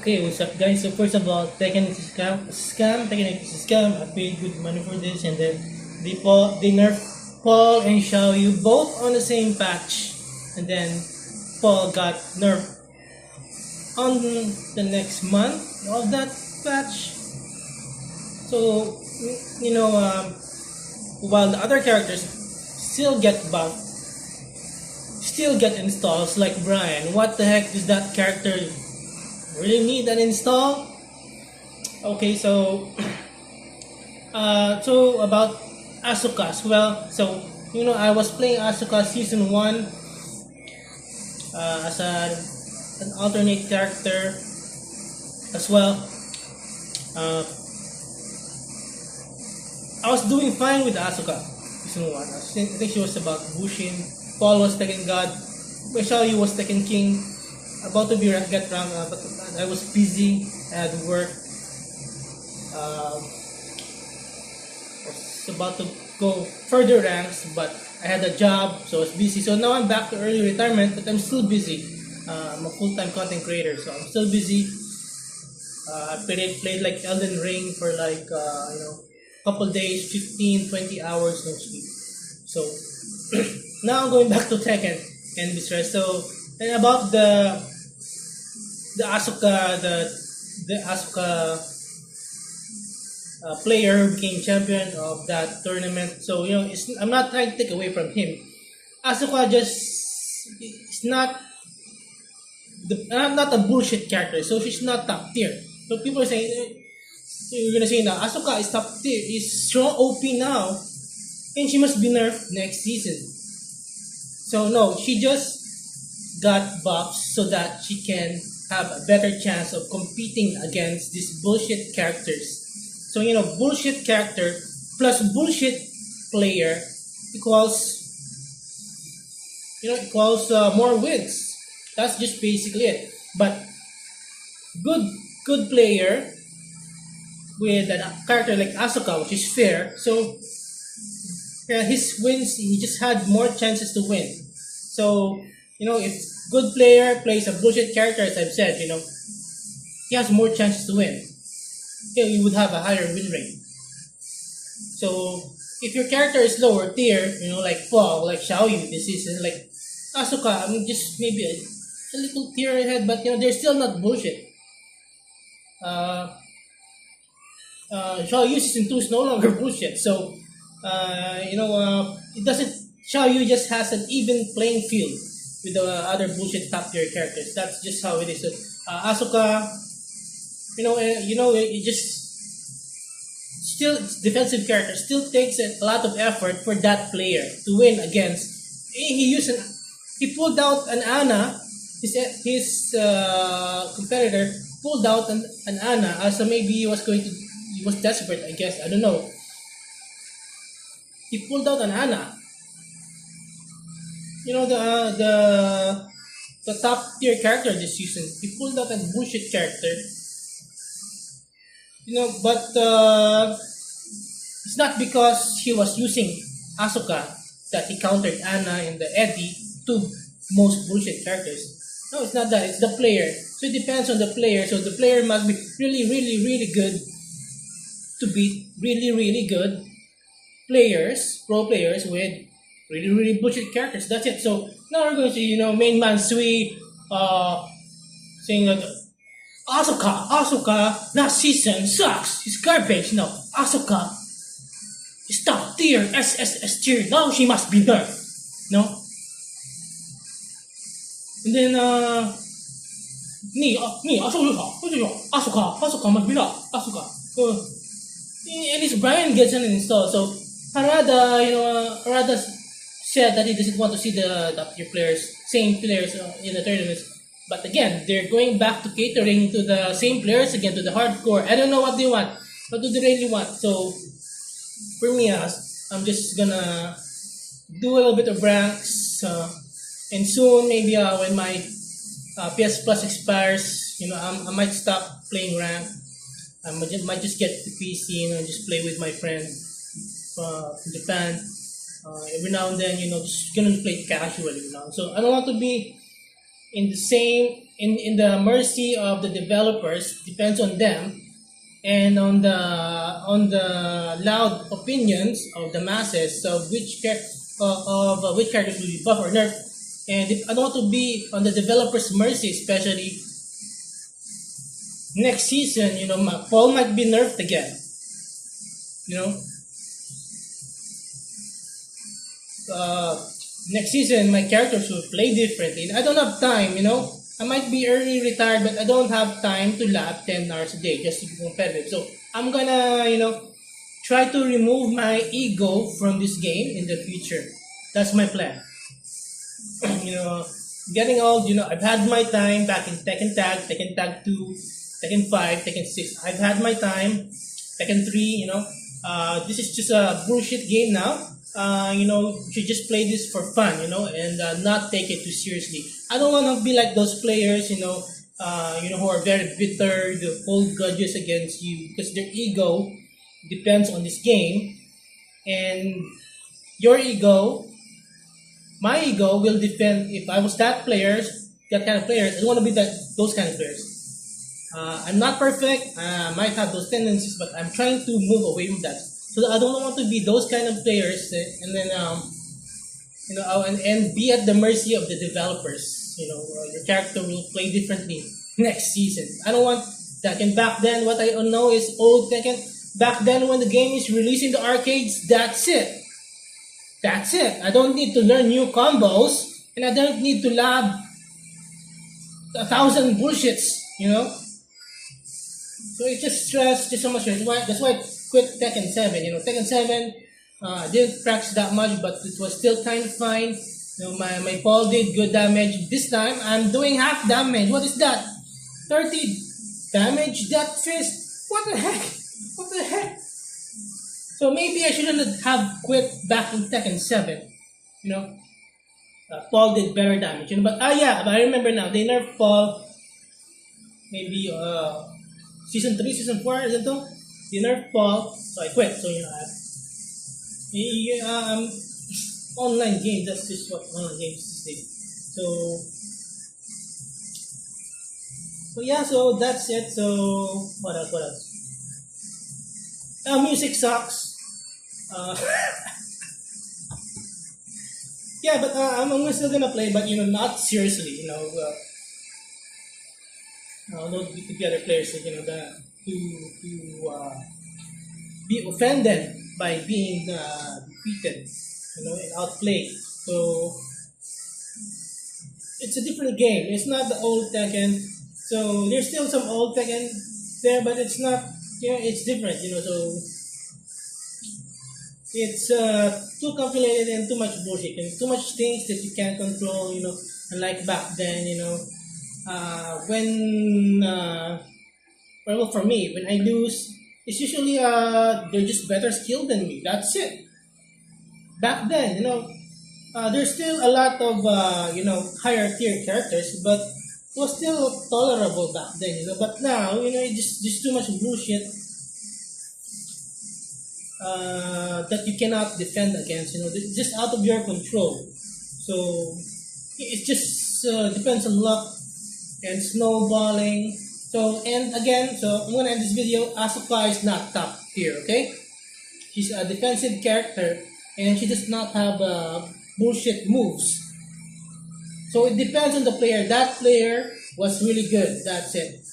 Okay, what's up guys? So first of all, Tekken is a scam, Tekken is a scam. I paid good money for this, and then they nerf Paul and Xiao Yu both on the same patch, and then Paul got nerfed on the next month of that patch. So while the other characters still get buffed, still get installs like Brian. What the heck does that character really need an install? Okay, so so about Asuka as well. So I was playing Asuka season 1 as an alternate character as well. I was doing fine with Asuka season 1. I think she was about Bushin. Paul was Tekken God. Xiaoyu was Tekken King. About to get ranked, but I was busy. I had work. Was about to go further ranks, but I had a job, so I was busy. So now I'm back to early retirement, but I'm still busy. I'm a full-time content creator, so I'm still busy. I played like Elden Ring for like couple days, 15, 20 hours no sleep. So now I'm going back to Tekken and be stressed. So and about the Asuka the Asuka player who became champion of that tournament. So I'm not trying to take away from him. Asuka it's not not a bullshit character. So she's not top tier. So people are saying you're gonna say now Asuka is top tier, is strong OP now, and she must be nerfed next season. So no, she just got buffs so that she can have a better chance of competing against these bullshit characters. So bullshit character plus bullshit player equals more wins. That's just basically it. But good player with a character like Asuka, which is fair. So his wins, he just had more chances to win. So if good player plays a bullshit character, as I've said, he has more chances to win. You would have a higher win rate. So if your character is lower tier, like Paul, like Xiaoyu this season, like Asuka, just maybe a little tier ahead, but they're still not bullshit. Xiaoyu season 2 is no longer bullshit. So it doesn't. Xiaoyu just has an even playing field with the other bullshit top tier characters. That's just how it is. So Asuka, it just still defensive character still takes a lot of effort for that player to win against. He pulled out an Ana. His competitor pulled out an Ana, so maybe he was desperate. I guess, I don't know. He pulled out an Ana. The top tier character this season. He pulled out a bullshit character. But it's not because he was using Asuka that he countered Anna and the Eddie, two most bullshit characters. No, it's not that. It's the player. So it depends on the player. So the player must be really, really, really good to beat really, really good players, pro players with really, really bullshit characters. That's it. So now we're going to see, main man Sui saying like, Asuka last season sucks. It's garbage. No, Asuka is top tier, SSS tier. Now she must be nerfed. No? And then, Asuka must be nerfed. Asuka. At least Brian gets an install. So Harada said that he doesn't want to see the top tier players, same players in the tournaments. But again, they're going back to catering to the same players again, to the hardcore. I don't know what they want. What do they really want? So, for me, I'm just gonna do a little bit of ranks. And soon, maybe when my PS Plus expires, I might stop playing rank. I might just get the PC, just play with my friend from Japan. Every now and then, just gonna play casually. So, I don't want to be in the same in the mercy of the developers, depends on them, and on the loud opinions of the masses of which characters will be buff or nerf. And if I don't want to be on the developers' mercy, especially next season, Paul might be nerfed again. You know, next season my characters will play differently. I don't have time. I might be early retired, but I don't have time to lap 10 hours a day just to be competitive. So I'm gonna, try to remove my ego from this game in the future. That's my plan. Getting old, I've had my time back in Tekken Tag 2, Tekken 5, Tekken 6. I've had my time. Tekken 3, this is just a bullshit game now. You should just play this for fun, and not take it too seriously. I don't want to be like those players, who are very bitter, who hold grudges against you because their ego depends on this game, and your ego, my ego will defend. If I was that kind of players, I don't want to be those kind of players. I'm not perfect. I might have those tendencies, but I'm trying to move away from that. So I don't want to be those kind of players, and then and be at the mercy of the developers. Your character will play differently next season. I don't want that. And back then, what I know is old Tekken. Back then, when the game is released in the arcades, that's it. That's it. I don't need to learn new combos, and I don't need to lab 1,000 bullshits. So it's just stress, just so much stress. That's why I quit Tekken 7. Tekken 7 didn't practice that much, but it was still kind of fine. My Paul did good damage. This time, I'm doing half damage. What is that? 30 damage? That fist? What the heck? What the heck? So maybe I shouldn't have quit back in Tekken 7. Paul did better damage. But I remember now. They nerfed Paul maybe season 3, season 4, isn't it? They nerfed Paul, so I quit. So, online games, that's just what online games these days. So that's it. So, what else? Music sucks. Yeah, but I'm still gonna play, but not seriously. Not with the other players, to be offended by being defeated, and outplayed. So it's a different game. It's not the old Tekken. So there's still some old Tekken there, but it's not. It's different. So it's too calculated and too much bullshit and too much things that you can't control. Unlike back then. Well, for me, when I lose, it's usually they're just better skilled than me. That's it. Back then, there's still a lot of higher tier characters, but it was still tolerable back then. But now, it's just too much bullshit that you cannot defend against. Just out of your control. So it just depends on luck and snowballing. So, and again, I'm gonna end this video. Asuka is not top tier, okay? She's a defensive character, and she does not have bullshit moves. So it depends on the player. That player was really good. That's it.